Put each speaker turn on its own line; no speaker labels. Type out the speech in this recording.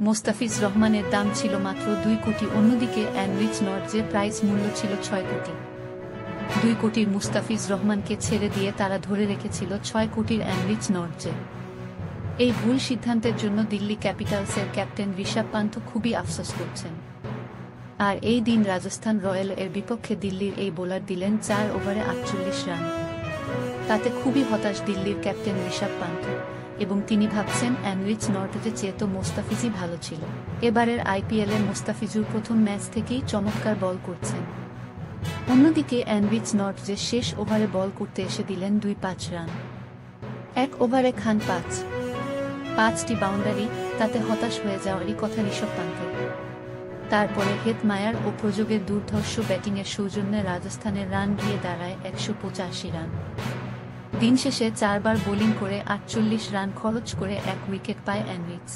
মোস্তাফিজ রহমানের দাম ছিল মাত্র 2 কোটি। অন্যদিকে এনরিচ নর্টজের প্রাইস মূল্য ছিল 6 কোটি। 2 কোটির মুস্তাফিজ রহমানকে ছেড়ে দিয়ে তারা ধরে রেখেছিল 6 কোটির এনরিচ নর্টজে। এই ভুল সিদ্ধান্তের জন্য দিল্লি ক্যাপিটালসের ক্যাপ্টেন ঋষভ পান্ত খুবই আফসোস করছেন। আর এই দিন রাজস্থান রয়্যাল এর বিপক্ষে দিল্লির এই বোলার দিলেন 4 ওভারে 48 রান। তাতে খুবই হতাশ দিল্লির ক্যাপ্টেন ঋষভ পান্ত, এবং তিনি ভাবছেন এনরিচ নর্টজের চেয়ে তো মোস্তাফিজই ভালো ছিল। এবারের আইপিএলে মোস্তাফিজুর প্রথম ম্যাচ থেকেই চমৎকার বল করছেন। অন্যদিকে এনরিচ নর্টজের শেষ ওভারে বল করতে এসে দিলেন 2-5 রান। 1 ওভারে খান 5টি বাউন্ডারি, তাতে হতাশ হয়ে যাওয়ারই কথা ঋষভ পান্তের। তারপরে হেথ মায়ার ও প্রযোগের দুর্ধর্ষ ব্যাটিংয়ের সৌজন্যে রাজস্থানের রান গিয়ে দাঁড়ায় 185 রান। দিন শেষে 4 বার বোলিং করে 48 রান খরচ করে 1 উইকেট পায় এনরিচ।